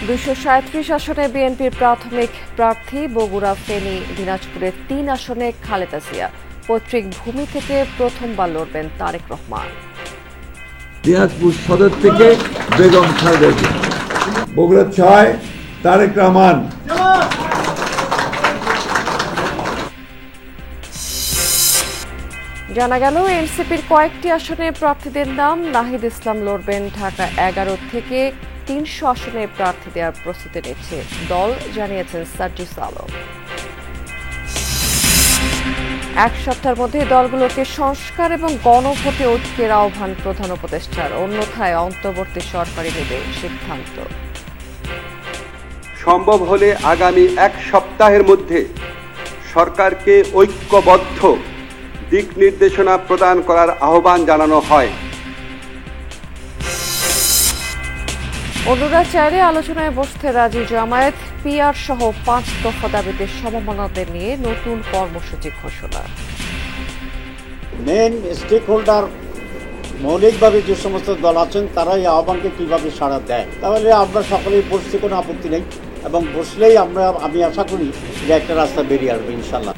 237 আসনে বিএনপির প্রাথমিক প্রার্থী বগুড়া, ফেনী, দিনাজপুরের 3 আসনে খালেদা জিয়া। পৈতৃক ভূমি থেকে প্রথমবার লড়বেন তারেক রহমান। দিনাজপুর সদর থেকে বেগম খালেদা জিয়া। বগুড়া 6 তারেক রহমান। জানা গেল এনসিপির কয়েকটি আসনে প্রার্থীদের নাম। নাহিদ ইসলাম লড়বেন ঢাকা 11 থেকে 300 আসনে প্রার্থী দেওয়ার প্রস্তুতি নিচ্ছে দল, জানিয়েছেন সার্জিস আলম। এক সপ্তাহের মধ্যে দলগুলোকে সংস্কার এবং গণভোটে ঐক্যের আহ্বান প্রধান উপদেষ্টার, অন্যথায় অন্তর্বর্তী সরকারই নেবে সিদ্ধান্ত। সম্ভব হলে আগামী এক সপ্তাহের মধ্যে সরকারকে ঐক্যবদ্ধ দিক নির্দেশনা প্রদান করার আহ্বান জানানো হয়। অন্যরা চাইলে আলোচনায় বসতে রাজি জামায়াত। পিআর সহ 5 দফা দাবিতে সমমনাদের নিয়ে নতুন কর্মসূচি ঘোষণা। মেন স্টেক হোল্ডার মৌলিকভাবে যে সমস্ত দল আছেন তারা এই আহ্বানকে কীভাবে সাড়া দেয়, তাহলে আমরা সকলেই বসতে কোনো আপত্তি নেই, এবং বসলেই আমি আশা করি যে একটা রাস্তা বেরিয়ে আসবে ইনশাল্লাহ।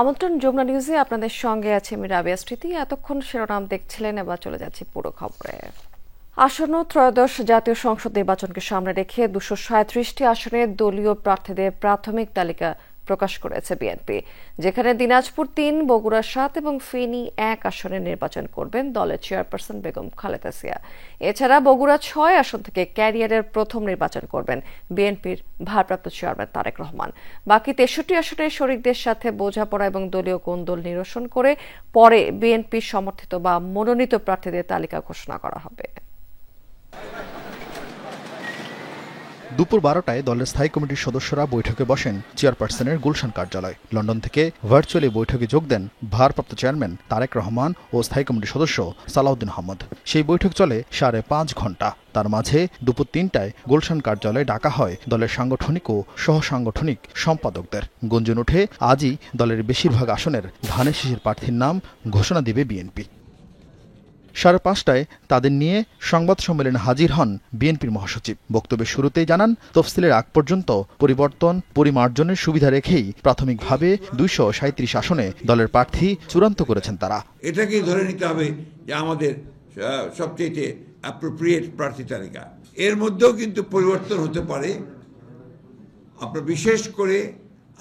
আমন্ত্রণ যমুনা নিউজে, আপনাদের সঙ্গে আছে আমি রাবিয়া স্মৃতি। এতক্ষণ শিরোনাম দেখছিলেন, এবার চলে যাচ্ছি পুরো খবরে। আসন্ন ত্রয়োদশ জাতীয় সংসদ নির্বাচনকে সামনে রেখে 237টি আসনে দলীয় প্রার্থীদের প্রাথমিক তালিকা প্রকাশ করেছে বিএনপি, যেখানে দিনাজপুর 3, বগুড়া 7 এবং ফেনী 1 আসনে নির্বাচন করবেন দলের চেয়ারপারসন বেগম খালেদা জিয়া। এছাড়া বগুড়া 6 আসন থেকে ক্যারিয়ারের প্রথম নির্বাচন করবেন বিএনপির ভারপ্রাপ্ত চেয়ারম্যান তারেক রহমান। বাকি 63 আসনে শরিকদের সাথে বোঝাপড়া এবং দলীয় কোন্দল নিরসন করে পরে বিএনপির সমর্থিত বা মনোনীত প্রার্থীদের তালিকা ঘোষণা করা হবে। দুপুর 12টায় দলের স্থায়ী কমিটির সদস্যরা বৈঠকে বসেন চেয়ারপারসনের গুলশান কার্যালয়। লন্ডন থেকে ভার্চুয়ালি বৈঠকে যোগ দেন ভারপ্রাপ্ত চেয়ারম্যান তারেক রহমান ও স্থায়ী কমিটির সদস্য সালাউদ্দিন আহমদ। সেই বৈঠক চলে 5.5 ঘণ্টা। তার মাঝে দুপুর 3টায় গুলশান কার্যালয়ে ডাকা হয় দলের সাংগঠনিক ও সহসাংগঠনিক সম্পাদকদের। গুঞ্জন ওঠে আজই দলের বেশিরভাগ আসনের ধানের শীষের প্রার্থীর নাম ঘোষণা দিবে বিএনপি। 5:30টায় তাদের নিয়ে সংবাদ সম্মেলনে হাজির হন বিএনপির মহাসচিব। বক্তব্যের শুরুতেই জানান, তফসিলের আগ পর্যন্ত পরিবর্তন পরিমার্জনের সুবিধা রেখেই প্রাথমিকভাবে 237 আসনে দলের প্রার্থী চূড়ান্ত করেছেন তারা। এটাকেই ধরে নিতে হবে যে আমাদের সবচেয়ে অ্যাপ্রোপ্রিয়েট প্রার্থী তালিকা। এর মধ্যেও কিন্তু পরিবর্তন হতে পারে। আপনার বিশেষ করে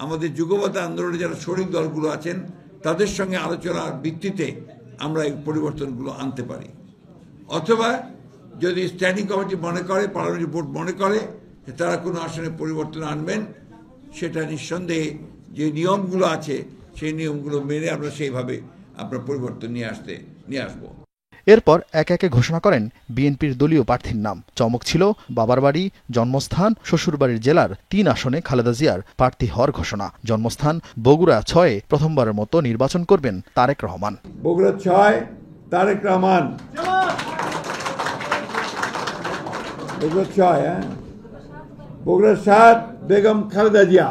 আমাদের যুগপৎ আন্দোলনে যারা শরিক দলগুলো আছেন তাদের সঙ্গে আলোচনার ভিত্তিতে আমরা এই পরিবর্তনগুলো আনতে পারি, অথবা যদি স্ট্যান্ডিং কমিটি মনে করে, পার্লামেন্টারি বোর্ড মনে করে যে তারা কোনো আসনে পরিবর্তন আনবেন, সেটা নিঃসন্দেহে যে নিয়মগুলো আছে সেই নিয়মগুলো মেনে আমরা সেইভাবে আমরা পরিবর্তন নিয়ে আসবো। এরপর একে একে ঘোষণা করেন বিএনপির দলীয় প্রার্থীর নাম। চমক ছিল বাবার বাড়ি, জন্মস্থান, শ্বশুরবাড়ির জেলার 3 আসনে খালেদা জিয়ার প্রার্থী হওয়ার ঘোষণা। জন্মস্থান বগুড়া 6 প্রথমবারের মতো নির্বাচন করবেন তারেক রহমান। বগুড়া 6 তারেক রহমান। বগুড়া 6, বগুড়া 7 বেগম খালেদা জিয়া।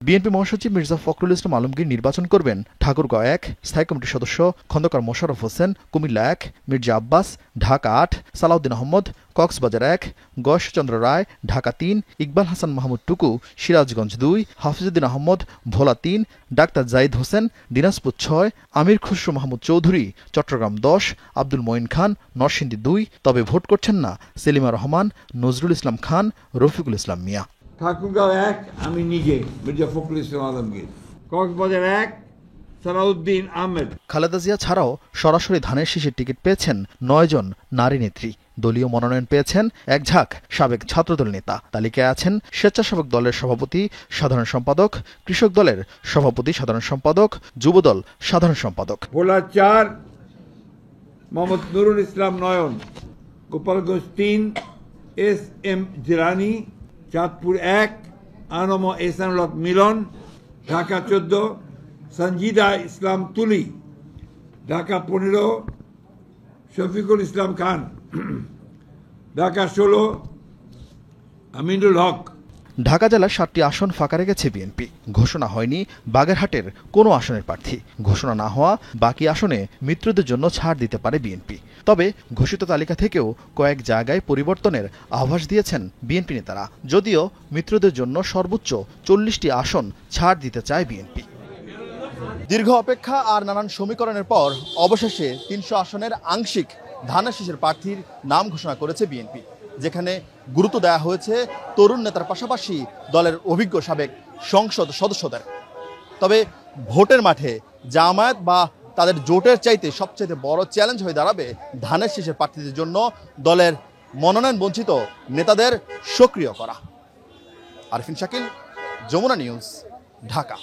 বিএনপি মহাসচিব মির্জা ফখরুল ইসলাম আলমগীর নির্বাচন করবেন ঠাকুরগাঁও 1 স্থায়ী কমিটির সদস্য খন্দকার মোশাররফ হোসেন, কুমিল্লা 1 মির্জা আব্বাস, ঢাকা 8 সালাউদ্দিন আহমদ, কক্সবাজার 1 গয়েশচন্দ্র রায়, ঢাকা 3 ইকবাল হাসান মাহমুদ টুকু, সিরাজগঞ্জ 2 হাফিজউদ্দিন আহমদ, ভোলা 3 ডাক্তার জাহিদ হোসেন, দিনাজপুর 6 আমির খুসরো মাহমুদ চৌধুরী, চট্টগ্রাম 10 আব্দুল মঈন খান, নরসিংদী 2। তবে ভোট করছেন না সেলিমা রহমান, নজরুল ইসলাম খান, রফিকুল ইসলাম মিয়া। ঠাকুরগাঁও 1 আমি নিজে মির্জা ফখরুল ইসলাম আলমগীর, কক্সবাজার 1 সালাউদ্দিন আহমেদ। খালেদা জিয়া ছাড়াও সরাসরি ধানের শীষের টিকিট পেয়েছেন 9 জন নারী নেত্রী। দলীয় মনোনয়ন পেয়েছেন এক ঝাঁক সাবেক ছাত্রদল নেতা। তালিকায় আছেন স্বেচ্ছাসেবক দলের সভাপতি, সাধারণ সম্পাদক, কৃষক দলের সভাপতি, সাধারণ সম্পাদক, যুবদল সাধারণ সম্পাদক। ভোলা 4 মোহাম্মদ নুরুল ইসলাম নয়ন, গোপালগঞ্জ 3 SM জিলানি, চাঁদপুর 1 আনম এহসানুল হক মিলন, ঢাকা 14 সঞ্জিদা ইসলাম তুলি, ঢাকা 15 শফিকুল ইসলাম খান, ঢাকা 16 আমিনুল হক। ঢাকা জেলার 7টি আসন ফাঁকা রেখেছে বিএনপি। ঘোষণা হয়নি বাগেরহাটের কোনো আসনের প্রার্থী। ঘোষণা না হওয়া বাকি আসনে মিত্রদের জন্য ছাড় দিতে পারে বিএনপি। তবে ঘোষিত তালিকা থেকেও কয়েক জায়গায় পরিবর্তনের আভাস দিয়েছেন বিএনপি নেতারা। যদিও মিত্রদের জন্য সর্বোচ্চ 40টি আসন ছাড় দিতে চায় বিএনপি। দীর্ঘ অপেক্ষা আর নানান সমীকরণের পর অবশেষে 300 আসনের আংশিক ধানের শীষের প্রার্থীর নাম ঘোষণা করেছে বিএনপি, যেখানে গুরুত্ব দেওয়া হয়েছে তরুণ নেতার পাশাপাশি দলের অভিজ্ঞ সাবেক সংসদ সদস্যদের। তবে ভোটের মাঠে জামায়াত বা তাদের জোটের চাইতে সবচেয়ে বড় চ্যালেঞ্জ হয়ে দাঁড়াবে ধানের শীষের প্রার্থীদের জন্য দলের মনোনয়ন বঞ্চিত নেতাদের সক্রিয় করা। আরফিন শাকিল, যমুনা নিউজ, ঢাকা।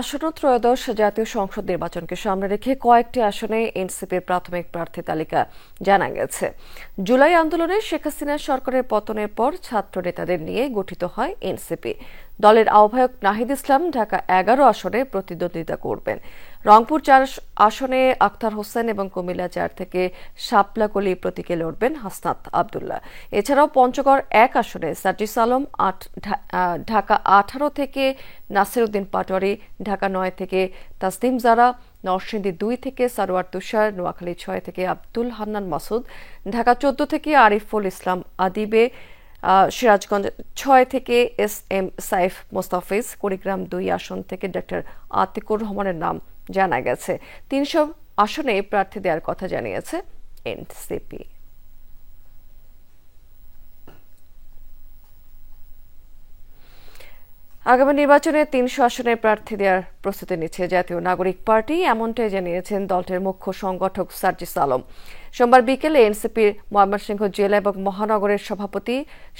আসন্ন ত্রয়োদশ জাতীয় সংসদ নির্বাচনকে সামনে রেখে কয়েকটি আসনে এনসিপির প্রাথমিক প্রার্থী তালিকা জানা গেছে। জুলাই আন্দোলনে শেখ হাসিনা সরকারের পতনের পর ছাত্র নেতাদের নিয়ে গঠিত হয় এনসিপি। দলের আহ্বায়ক নাহিদ ইসলাম ঢাকা 11 আসনে প্রতিদ্বন্দ্বিতা করবেন। রংপুর 4 আসনে আখতার হোসেন এবং কুমিল্লা 4 থেকে শাপলাকলি প্রতীকে লড়বেন হাসনাত আবদুল্লাহ। এছাড়াও পঞ্চগড় 1 আসনে সার্জিস আলম, ঢাকা 18 থেকে নাসির উদ্দিন পাটোয়ারি, ঢাকা 9 থেকে তাসনিম জারা, নরসিংদী 2 থেকে সারোয়ার তুষার, নোয়াখালী 6 থেকে আব্দুল হান্নান মাসুদ, ঢাকা 14 থেকে আরিফুল ইসলাম আদিবে, সিরাজগঞ্জ 6 থেকে SM সাইফ মোস্তাফিজ, কুড়িগ্রাম 2 আসন থেকে ডক্টর আতিকুর রহমানের নাম জানা গেছে। 300 আসনে প্রার্থী দেওয়ার কথা জানিয়েছে এনসিপি। আগামী নির্বাচনে 300 আসনে প্রার্থী দেওয়ার প্রস্তুতি নিচ্ছে জাতীয় নাগরিক পার্টি, এমনটাই জানিয়েছেন দলটির মুখ্য সংগঠক সার্জিস আলম। সোমবার বিকেলে এনসিপির ময়মনসিংহ জেলা এবং মহানগরের সভাপতি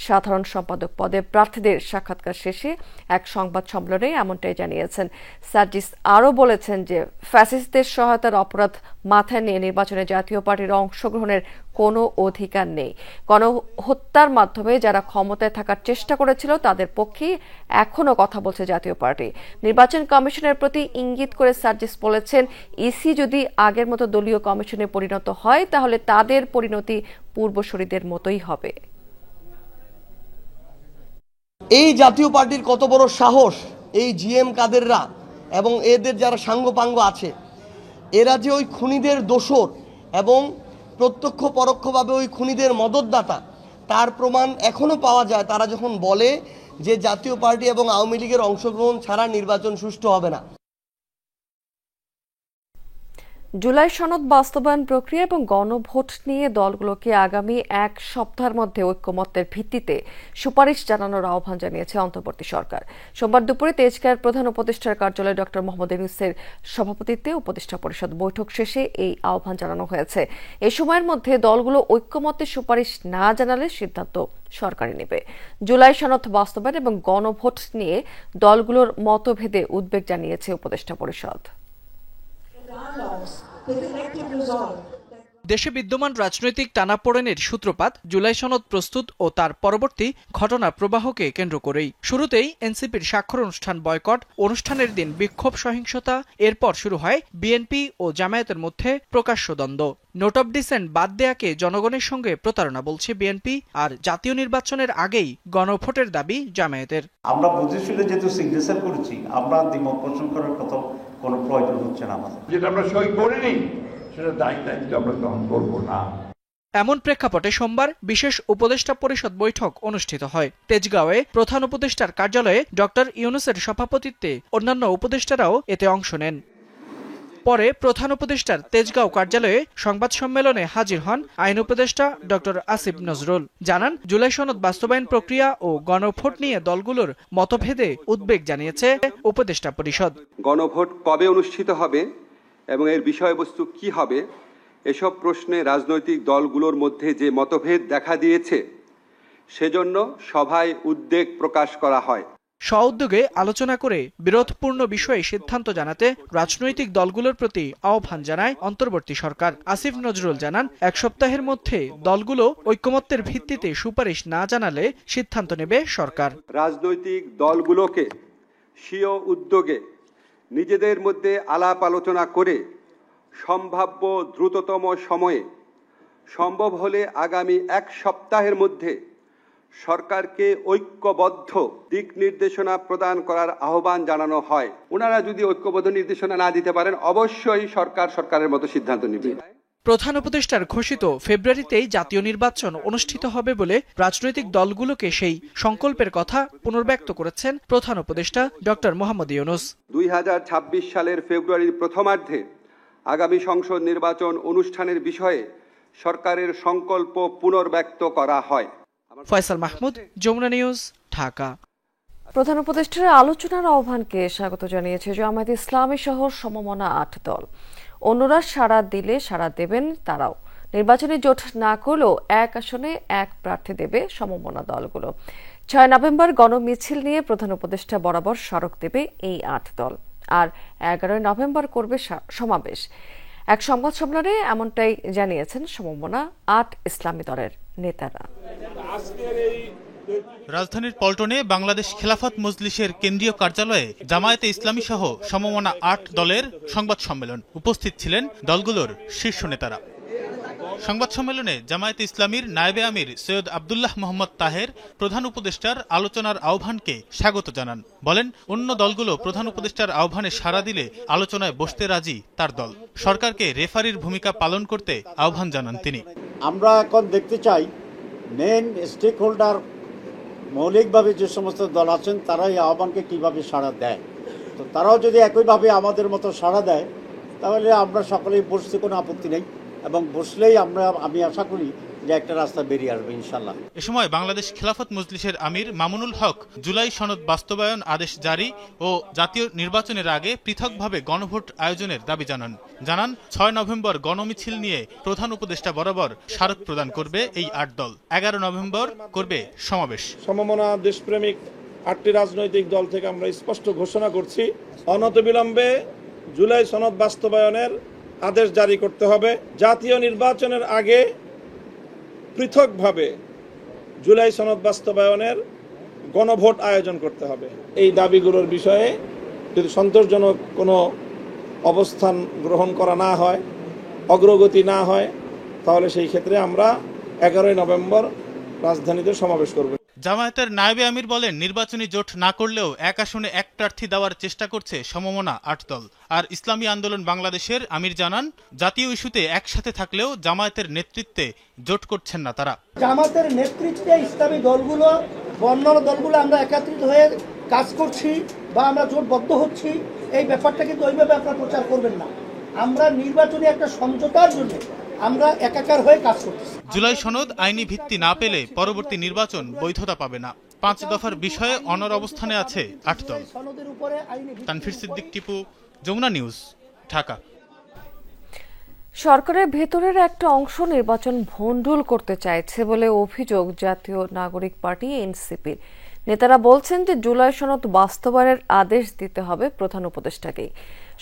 সাধারণ সম্পাদক পদে প্রার্থীদের সাক্ষাৎকার শেষে এক সংবাদ সম্মেলনে এমনটাই জানিয়েছেন সার্জিস। আরও বলেছেন যে ফ্যাসিস্টদের সহায়তার অপরাধ মাথায় নিয়ে নির্বাচনে জাতীয় পার্টির অংশগ্রহণের কোনো অধিকার নেই। গণহত্যার মাধ্যমে যারা ক্ষমতায় থাকার চেষ্টা করেছিল তাদের পক্ষে এখনও কথা বলছে জাতীয় পার্টি। নির্বাচন কমিশনের প্রতি ইঙ্গিত করে সার্জিস বলেছেন, ইসি যদি আগের মতো দলীয় কমিশনে পরিণত হয় তাহলে তাদের পরিণতি পূর্বসূরীদের মতোই হবে। এই জাতীয় পার্টির কত বড় সাহস, এই জিএম কাদেররা এবং এদের যারা সাঙ্গপাঙ্গ আছে, এরা যে ওই খুনিদের দোসর এবং প্রত্যক্ষ পরোক্ষভাবে ওই খুনিদের মদতদাতা, তার প্রমাণ এখনো পাওয়া যায়। তারা যখন বলে যে জাতীয় পার্টি এবং আওয়ামী লীগের অংশগ্রহণ ছাড়া নির্বাচন সুষ্ঠু হবে না। জুলাই সনদ বাস্তবায়ন প্রক্রিয়া এবং গণভোট নিয়ে দলগুলোকে আগামী 1 সপ্তাহের মধ্যে ঐক্যমত্যের ভিত্তিতে সুপারিশ জানানোর আহ্বান জানিয়েছে অন্তর্বর্তী সরকার। সোমবার দুপুরে তেজগাঁয়ের প্রধান উপদেষ্টার কার্যালয়ে ডক্টর মোহাম্মদ ইউনূসের সভাপতিত্বে উপদেষ্টা পরিষদ বৈঠক শেষে এই আহ্বান জানানো হয়েছে। এই সময়ের মধ্যে দলগুলো ঐক্যমত্যের সুপারিশ না জানালে সিদ্ধান্ত সরকারই নেবে। জুলাই সনদ বাস্তবায়ন এবং গণভোট নিয়ে দলগুলোর মতভেদে উদ্বেগ জানিয়েছে উপদেষ্টা পরিষদ। দেশে বিদ্যমান রাজনৈতিক টানাপোড়েনের সূত্রপাত জুলাই সনদ প্রস্তুত ও তার পরবর্তী ঘটনা প্রবাহকে কেন্দ্র করেই। শুরুতেই এনসিপির স্বাক্ষর অনুষ্ঠান বয়কট, অনুষ্ঠানের দিন বিক্ষোভ সহিংসতা, এরপর শুরু হয় বিএনপি ও জামায়াতের মধ্যে প্রকাশ্য দ্বন্দ্ব। নোট অব ডিসেন্ট বাদ দেয়াকে জনগণের সঙ্গে প্রতারণা বলছে বিএনপি, আর জাতীয় নির্বাচনের আগেই গণভোটের দাবি জামায়াতের। আমরা বুঝেছিল যেহেতু সিগনেচার করেছি, আমরা দ্বিমত পোষণ করার কথা কোনো প্রয়োজন হচ্ছে না আমাদের। যেটা আমরা সই করিনি সেটা দায়িত্ব আমরা গ্রহণ করব না। এমন প্রেক্ষাপটে সোমবার বিশেষ উপদেষ্টা পরিষদ বৈঠক অনুষ্ঠিত হয়। তেজগাঁওয়ে প্রধান উপদেষ্টার কার্যালয়ে ডক্টর ইউনূসের সভাপতিত্বে অন্যান্য উপদেষ্টারাও এতে অংশ নেন। পরে প্রধান উপদেষ্টার তেজগাঁও কার্যালয়ে সংবাদ সম্মেলনে হাজির হন আইন উপদেষ্টা ডক্টর আসিফ নজরুল। জানান, জুলাই সনদ বাস্তবায়ন প্রক্রিয়া ও গণভোট নিয়ে দলগুলোর মতভেদে উদ্বেগ জানিয়েছে উপদেষ্টা পরিষদ। গণভোট কবে অনুষ্ঠিত হবে এবং এর বিষয়বস্তু কি হবে, এসব প্রশ্নে রাজনৈতিক দলগুলোর মধ্যে যে মতভেদ দেখা দিয়েছে, সেজন্য সভায় উদ্বেগ প্রকাশ করা হয়। স্ব-উদ্যোগে আলোচনা করে বিরোধপূর্ণ বিষয়ে সিদ্ধান্ত জানাতে রাজনৈতিক দলগুলোর প্রতি আহ্বান জানায় অন্তর্বর্তী সরকার। আসিফ নজরুল জানান, 1 সপ্তাহের মধ্যে দলগুলো ঐক্যমত্যের ভিত্তিতে সুপারিশ না জানালে সিদ্ধান্ত নেবে সরকার। রাজনৈতিক দলগুলোকে স্বীয় উদ্যোগে নিজেদের মধ্যে আলাপ আলোচনা করে সম্ভাব্য দ্রুততম সময়ে, সম্ভব হলে আগামী 1 সপ্তাহের মধ্যে সরকারকে ঐক্যবদ্ধ দিক নির্দেশনা প্রদান করার আহ্বান জানানো হয়। ওনারা যদি ঐক্যবদ্ধ নির্দেশনা না দিতে পারেন, অবশ্যই সরকারের মতো সিদ্ধান্ত নেবে। প্রধান উপদেষ্টার ঘোষিত ফেব্রুয়ারিতেই জাতীয় নির্বাচন অনুষ্ঠিত হবে বলে রাজনৈতিক দলগুলোকে সেই সংকল্পের কথা পুনর্ব্যক্ত করেছেন প্রধান উপদেষ্টা ডক্টর মোহাম্মদ ইউনূস। 2026 সালের ফেব্রুয়ারির প্রথমার্ধে আগামী সংসদ নির্বাচন অনুষ্ঠানের বিষয়ে সরকারের সংকল্প পুনর্ব্যক্ত করা হয়। ফয়সাল মাহমুদ, যমুনা নিউজ, ঢাকা। প্রধান উপদেষ্টার আলোচনার আহ্বানকে স্বাগত জানিয়েছে জামায়াতে ইসলামী সহ সমমনা 8 দল। অন্যরা সাড়া দিলে সাড়া দেবেন তারাও। নির্বাচনী জোট না করলেও 1 আসনে 1 প্রার্থী দেবে সমমনা দলগুলো। 6 নভেম্বর গণমিছিল নিয়ে প্রধান উপদেষ্টা বরাবর স্মারক দেবে এই 8 দল, আর 11 নভেম্বর করবে সমাবেশ। এক সংবাদ সম্মেলনে এমনটাই জানিয়েছেন সমমনা 8 ইসলামী দলের নেতারা। রাজধানীর পল্টনে বাংলাদেশ খেলাফত মজলিসের কেন্দ্রীয় কার্যালয়ে জামায়াতে ইসলামী সহ সমমনা 8 দলের সংবাদ সম্মেলন। উপস্থিত ছিলেন দলগুলোর শীর্ষ নেতারা। সংবাদ সম্মেলনে জামায়াতে ইসলামীর নায়েবে আমির সৈয়দ আব্দুল্লাহ মোহাম্মদ তাহের প্রধান উপদেষ্টার আলোচনার আহ্বানকে স্বাগত জানান। বলেন, অন্য দলগুলো প্রধান উপদেষ্টার আহ্বানে সাড়া দিলে আলোচনায় বসতে রাজি তার দল। সরকারকে রেফারির ভূমিকা পালন করতে আহ্বান জানান তিনি। আমরা এখন দেখতে চাই মেন স্টেক হোল্ডার মৌলিকভাবে যে সমস্ত দল আছেন তারা এই আহ্বানকে কীভাবে সাড়া দেয়। তো তারাও যদি একইভাবে আমাদের মতো সাড়া দেয় তাহলে আমরা সকলেই বসতে কোনো আপত্তি নেই, এবং বসলেই আমি আশা করি যে একটা রাস্তা বেরিয়ে আসবে ইনশাল্লাহ। এ সময় বাংলাদেশ খেলাফত মজলিসের আমির মামুনুল হক জুলাই সনদ বাস্তবায়ন আদেশ জারি ও জাতীয় নির্বাচনের আগে পৃথকভাবে গণভোট আয়োজনের দাবি জানান। 6 নভেম্বর গণমিছিল নিয়ে প্রধান উপদেষ্টা বরাবর স্মারক প্রদান করবে এই 8 দল। 11 নভেম্বর করবে সমাবেশ। সমমনা দেশপ্রেমিক 8টি রাজনৈতিক দল থেকে আমরা স্পষ্ট ঘোষণা করছি, অনতিবিলম্বে জুলাই সনদ বাস্তবায়নের আদেশ জারি করতে হবে। জাতীয় নির্বাচনের আগে পৃথকভাবে জুলাই সনদ বাস্তবায়নের গণভোট আয়োজন করতে হবে। এই দাবিগুলোর বিষয়ে যদি সন্তোষজনক কোনো অবস্থান গ্রহণ করা না হয়, অগ্রগতি না হয়, তাহলে সেই ক্ষেত্রে আমরা 11 নভেম্বর রাজধানীতে সমাবেশ করব। জামায়াতের নায়েবে আমির বলেন, নির্বাচনী জোট না করলেও 1 আসনে 1 প্রার্থী দেওয়ার চেষ্টা করছে সমমনা 8 দল। আর ইসলামী আন্দোলন বাংলাদেশের আমির জানান, জাতীয় ইস্যুতে একসাথে থাকলেও জামায়াতের নেতৃত্বে জোট করছেন না তারা। জামায়াতের নেতৃত্বে ইসলামী দলগুলো, অন্যান্য দলগুলো আমরা একত্রিত হয়ে কাজ করছি বা আমরা জোটবদ্ধ হচ্ছি, এই ব্যাপারটা কিন্তু ওইভাবে আপনারা প্রচার করবেন না। আমরা নির্বাচনী একটা সমঝোতার জন্য আমরা একাকার হয়ে কাজ করতেছি। জুলাই সনদ আইনি ভিত্তি না পেলে পরবর্তী নির্বাচন বৈধতা পাবে না। 5 দফার বিষয়ে অনড় অবস্থানে আছে 8 দল। তানফির সিদ্দিক, টিপু, যমুনা নিউজ, ঢাকা। সরকারের ভেতরের একটা অংশ নির্বাচন ভণ্ডুল করতে চাইছে বলে অভিযোগ জাতীয় নাগরিক পার্টি এনসিপির। নেতারা বলছেন যে জুলাই সনদ বাস্তবায়নের আদেশ দিতে হবে প্রধান উপদেষ্টাকেই।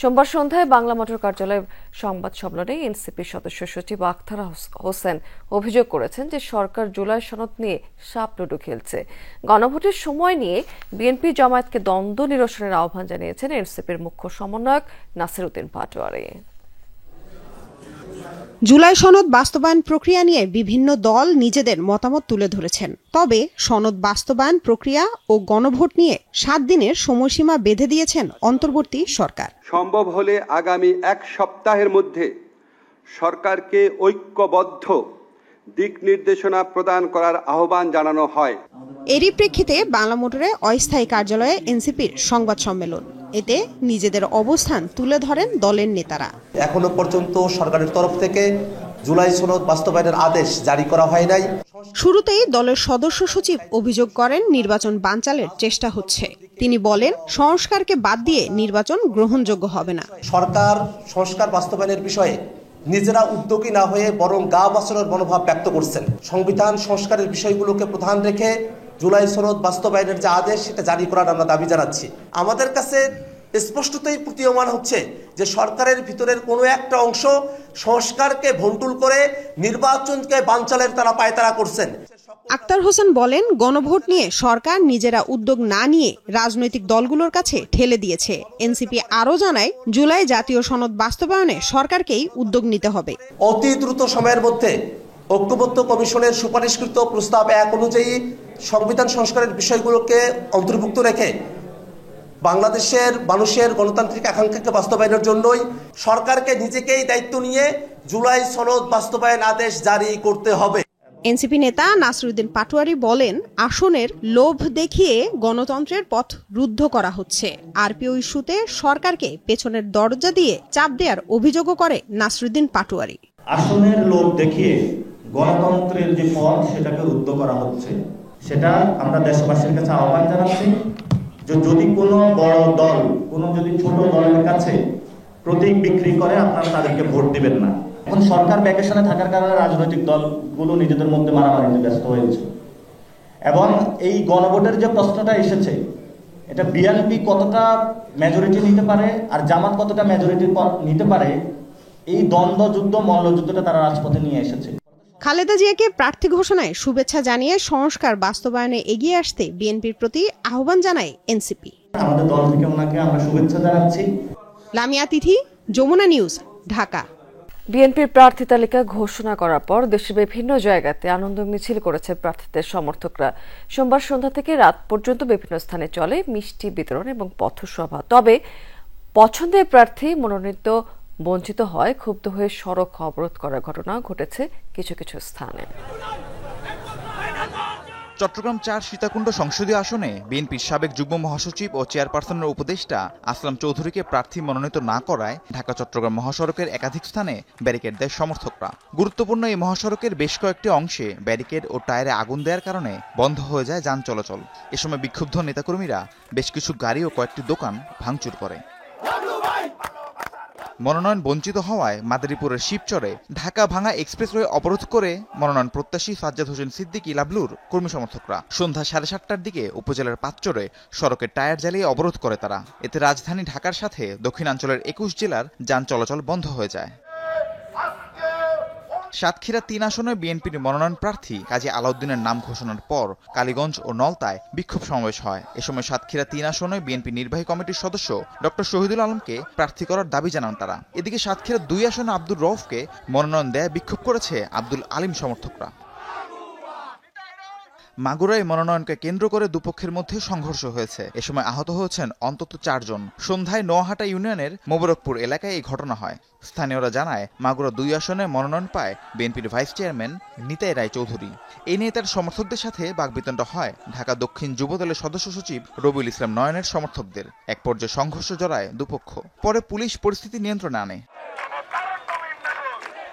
সোমবার সন্ধ্যায় বাংলা মোটর কার্যালয়ে সংবাদ সম্মেলনে এনসিপির সদস্য সচিব আখতার হোসেন অভিযোগ করেছেন যে সরকার জুলাই সনদ নিয়ে সাপ লুডো খেলছে। গণভোটের সময় নিয়ে বিএনপি জামায়াতকে দ্বন্দ্ব নিরসনের আহ্বান জানিয়েছেন এনসিপির মুখ্য সমন্বয়ক নাসির উদ্দিন পাটোয়ারি। জুলাই সনদ বাস্তবায়ন প্রক্রিয়া নিয়ে বিভিন্ন দল নিজেদের মতামত তুলে ধরেছেন। তবে সনদ বাস্তবায়ন প্রক্রিয়া ও গণভোট নিয়ে 7 দিনের সময়সীমা বেঁধে দিয়েছেন অন্তর্বর্তী সরকার। সম্ভব হলে আগামী 1 সপ্তাহের মধ্যে সরকারকে ঐক্যবদ্ধ দিক নির্দেশনা প্রদান করার আহ্বান জানানো হয়। এরই প্রেক্ষিতে বাংলা মোটরে অস্থায়ী কার্যালয়ে এনসিপির সংবাদ সম্মেলন। এতে নিজেদের অবস্থান তুলে ধরেন দলের নেতারা। এখনো পর্যন্ত সরকারের তরফ থেকে জুলাই সনদ বাস্তবায়নের আদেশ জারি করা হয় নাই। শুরুতেই দলের সদস্য সচিব অভিযোগ করেন নির্বাচন বানচালের চেষ্টা হচ্ছে। তিনি বলেন, সংস্কারকে বাদ দিয়ে নির্বাচন গ্রহণযোগ্য হবে না। সরকার সংস্কার বাস্তবায়নের বিষয়ে নিজেরা উদ্যোগী না হয়ে বরং গা বাঁচানোর মনোভাব ব্যক্ত করছেন। সংবিধান সংস্কারের বিষয়গুলোকে প্রধান রেখে জুলাই সনদ বাস্তবায়নের যে আদেশ সেটা জারি করার আমরা দাবি জানাচ্ছি। আমাদের কাছে স্পষ্টতই প্রতীয়মান হচ্ছে যে সরকারের ভিতরের কোনো একটা অংশ সংস্কারকে ভন্ডুল করে নির্বাচনকে বানচালের তারা পায়তারা করছেন। আক্তার হোসেন বলেন, গণভোট নিয়ে সরকার নিজেরা উদ্যোগ না নিয়ে রাজনৈতিক দলগুলোর কাছে ঠেলে দিয়েছে। এনসিপি আরও জানায়, জুলাই জাতীয় সনদ বাস্তবায়নে সরকারকেই উদ্যোগ নিতে হবে। অতি দ্রুত সময়ের মধ্যে ঐক্যবদ্ধ কমিশনের সুপারিশকৃত প্রস্তাব 1 অনুযায়ী সংবিধান সংস্কারের বিষয়গুলোকে অন্তর্ভুক্ত রেখে বাংলাদেশের মানুষের গণতান্ত্রিক আকাঙ্ক্ষাকে বাস্তবায়নের জন্যই সরকারকে নিজেকেই দায়িত্ব নিয়ে জুলাই সনদ বাস্তবায়ন আদেশ জারি করতে হবে। এনসিপি নেতা নাসিরউদ্দিন পাটোয়ারি বলেন, আসনের লোভ দেখিয়ে গণতন্ত্রের পথ রুদ্ধ করা হচ্ছে। আরপিও ইস্যুতে সরকারকে পেছনের দরজা দিয়ে চাপ দেওয়ার অভিযোগও করে নাসিরউদ্দিন পাটোয়ারি। আসনের লোভ দেখিয়ে গণতন্ত্রের যে পথ সেটাকে রুদ্ধ করা হচ্ছে, সেটা আমরা দেশবাসীর কাছে আহ্বান জানাচ্ছি যে যদি কোনো বড় দল কোনো যদি ছোট দলের কাছে প্রতীক বিক্রি করে আপনারা তাদেরকে ভোট দিবেন না। এখন সরকার ভ্যাকেশনে থাকার কারণে রাজনৈতিক দলগুলো নিজেদের মধ্যে মারামারিতে ব্যস্ত হয়েছে এবং এই গণভোটের যে প্রশ্নটা এসেছে এটা বিএনপি কতটা মেজরিটি নিতে পারে আর জামাত কতটা মেজরিটি নিতে পারে, এই দ্বন্দ্বযুদ্ধ মল্লযুদ্ধটা তারা রাজপথে নিয়ে এসেছে। খালেদা জিয়াকে প্রার্থী ঘোষণায় শুভেচ্ছা জানিয়ে সংস্কার বাস্তবায়নে এগিয়ে আসতে বিএনপির প্রতি আহ্বান জানায় এনসিপি। আমাদের দল থেকে ওনাকে আমরা শুভেচ্ছা জানাচ্ছি। লামিয়া তিথি, যমুনা নিউজ, ঢাকা। বিএনপির প্রার্থী তালিকা ঘোষণা করার পর দেশের বিভিন্ন জায়গাতে আনন্দ মিছিল করেছে প্রার্থীদের সমর্থকরা। সোমবার সন্ধ্যা থেকে রাত পর্যন্ত বিভিন্ন স্থানে চলে মিষ্টি বিতরণ এবং পথসভা। তবে পছন্দের প্রার্থী মনোনীত বঞ্চিত হয় ক্ষুব্ধ হয়ে সড়ক অবরোধ করার ঘটনা ঘটেছে কিছু কিছু স্থানে। চট্টগ্রাম 4 সীতাকুণ্ড সংসদীয় আসনে বিএনপির সাবেক যুগ্ম মহাসচিব ও চেয়ারপারসনের উপদেষ্টা আসলাম চৌধুরীকে প্রার্থী মনোনীত না করায় ঢাকা চট্টগ্রাম মহাসড়কের একাধিক স্থানে ব্যারিকেড দেয় সমর্থকরা। গুরুত্বপূর্ণ এই মহাসড়কের বেশ কয়েকটি অংশে ব্যারিকেড ও টায়ারে আগুন দেওয়ার কারণে বন্ধ হয়ে যায় যান চলাচল। এ সময় বিক্ষুব্ধ নেতাকর্মীরা বেশ কিছু গাড়ি ও কয়েকটি দোকান ভাঙচুর করে। মনোনয়ন বঞ্চিত হওয়ায় মাদারীপুরের শিবচরে ঢাকা ভাঙা এক্সপ্রেসওয়ে অবরোধ করে মনোনয়ন প্রত্যাশী সাজ্জাদ হোসেন সিদ্দিকী লাবলুর কর্মী সমর্থকরা সন্ধ্যা 7:30টার দিকে উপজেলার পাঁচচরে সড়কে টায়ার জ্বালিয়ে অবরোধ করে তারা। এতে রাজধানী ঢাকার সাথে দক্ষিণাঞ্চলের 21 জেলার যান চলাচল বন্ধ হয়ে যায়। সাতক্ষীরা 3 আসনে বিএনপির মনোনয়ন প্রার্থী কাজী আলাউদ্দিনের নাম ঘোষণার পর কালীগঞ্জ ও নলতায় বিক্ষোভ সমাবেশ হয়। এ সময় সাতক্ষীরা 3 আসনে বিএনপি নির্বাহী কমিটির সদস্য ডক্টর শহীদুল আলমকে প্রার্থী করার দাবি জানান তারা। এদিকে সাতক্ষীরা 2 আসনে আব্দুর রউফকে মনোনয়ন দেয় বিক্ষোভ করেছে আব্দুল আলিম সমর্থকরা। মাগুরায় মনোনয়নকে কেন্দ্র করে দুপক্ষের মধ্যে সংঘর্ষ হয়েছে। এ সময় আহত হয়েছেন অন্তত 4 জন। সন্ধ্যায় নোয়াহাটা ইউনিয়নের মোবারকপুর এলাকায় এই ঘটনা হয়। স্থানীয়রা জানায়, মাগুরা 2 আসনে মনোনয়ন পায় বিএনপির ভাইস চেয়ারম্যান নিতাই রায় চৌধুরী। এ নিয়ে তার সমর্থকদের সাথে বাকবিতণ্ডা হয় ঢাকা দক্ষিণ যুবদলের সদস্য সচিব রবিউল ইসলাম নয়নের সমর্থকদের। এক পর্যায়ে সংঘর্ষ জড়ায় দুপক্ষ। পরে পুলিশ পরিস্থিতি নিয়ন্ত্রণে আনে।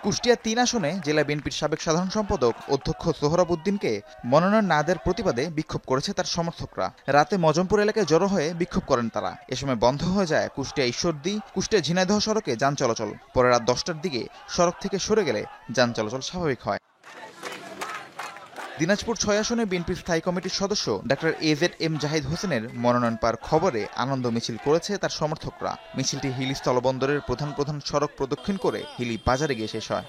কুষ্টিয়া 3 আসনে জেলা বিএনপির সাবেক সাধারণ সম্পাদক অধ্যক্ষ সোহরাব উদ্দিনকে মনোনয়ন না দেওয়ার প্রতিবাদে বিক্ষোভ করেছে তার সমর্থকরা। রাতে মজমপুর এলাকায় জড়ো হয়ে বিক্ষোভ করেন তারা। এ সময় বন্ধ হয়ে যায় কুষ্টিয়া ঈশ্বরদী কুষ্টিয়া ঝিনাইদহ সড়কে যান চলাচল। পরে রাত 10টার দিকে সড়ক থেকে সরে গেলে যান চলাচল স্বাভাবিক হয়। দিনাজপুর 6 আসনে বিএনপির স্থায়ী কমিটির সদস্য ডাক্তার AZM জাহিদ হোসেনের মনোনয়ন পাওয়ার খবরে আনন্দ মিছিল করেছে তার সমর্থকরা। মিছিলটি হিলি স্থলবন্দরের প্রধান সড়ক প্রদক্ষিণ করে হিলি বাজারে গিয়ে শেষ হয়।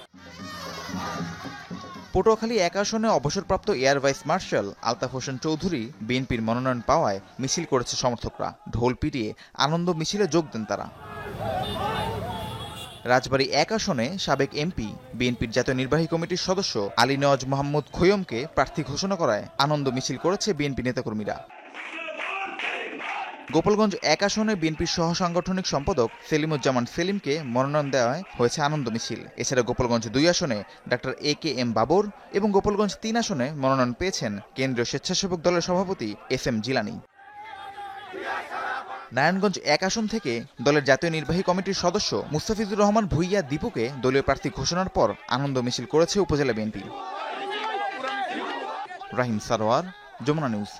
পটুয়াখালী 1 আসনে অবসরপ্রাপ্ত air vice marshal Altaf Hossain Chowdhury বিএনপির মনোনয়ন পাওয়ায় মিছিল করেছে সমর্থকরা। ঢোল পিটিয়ে আনন্দ মিছিলে যোগ দেন তারা। রাজবাড়ী 1 আসনে সাবেক এমপি বিএনপির জাতীয় নির্বাহী কমিটির সদস্য আলী নওয়াজ মোহাম্মদ খৈয়মকে প্রার্থী ঘোষণা করায় আনন্দ মিছিল করেছে বিএনপি নেতাকর্মীরা। গোপালগঞ্জ 1 আসনে বিএনপির সহ সাংগঠনিক সম্পাদক সেলিমুজ্জামান সেলিমকে মনোনয়ন দেওয়া হয়েছে আনন্দ মিছিল। এছাড়া গোপালগঞ্জ 2 আসনে ডাক্তার AKM বাবর এবং গোপালগঞ্জ 3 আসনে মনোনয়ন পেয়েছেন কেন্দ্রীয় স্বেচ্ছাসেবক দলের সভাপতি SM জিলানী। নারায়ণগঞ্জ 1 আসন থেকে দলের জাতীয় নির্বাহী কমিটির সদস্য মুস্তাফিজুর রহমান ভুইয়া দীপুকে দলীয় প্রার্থী ঘোষণার পর আনন্দ মিছিল করেছে উপজেলা বিএনপি। রাহিম সারোয়ার, যমুনা নিউজ।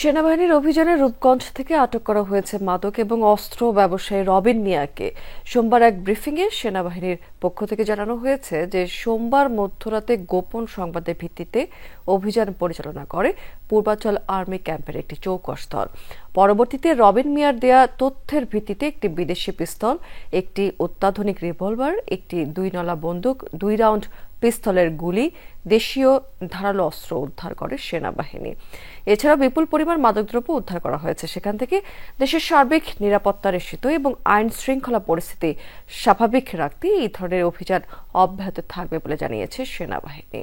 সেনাবাহিনীর অভিযানে রূপগঞ্জ থেকে আটক করা হয়েছে মাদক এবং অস্ত্র ব্যবসায়ী রবিন মিয়াকে। সোমবার এক ব্রিফিংয়ে সেনাবাহিনীর পক্ষ থেকে জানানো হয়েছে যে সোমবার মধ্যরাতে গোপন সংবাদের ভিত্তিতে অভিযান পরিচালনা করে পূর্বাঞ্চল আর্মি ক্যাম্পের একটি চৌকস দল। পরবর্তীতে রবিন মিয়ার দেয়া তথ্যের ভিত্তিতে একটি বিদেশি পিস্তল, একটি অত্যাধুনিক রিভলভার, একটি 2 নলা বন্দুক, 2 রাউন্ড পিস্তলের গুলি, দেশীয় ধারালো অস্ত্র উদ্ধার করে সেনাবাহিনী। এছাড়াও বিপুল পরিমাণ মাদকদ্রব্য উদ্ধার করা হয়েছে। সেখান থেকে দেশের সার্বিক নিরাপত্তা নিশ্চিত এবং আইন শৃঙ্খলা পরিস্থিতি স্বাভাবিক রাখতে এই ধরনের অভিযান অব্যাহত থাকবে বলে জানিয়েছে সেনাবাহিনী।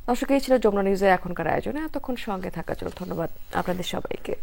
দর্শক, এই ছিল যমুনা নিউজের এখনকার আয়োজনে। এতক্ষণ সঙ্গে থাকার জন্য ধন্যবাদ আপনাদের সবাইকে।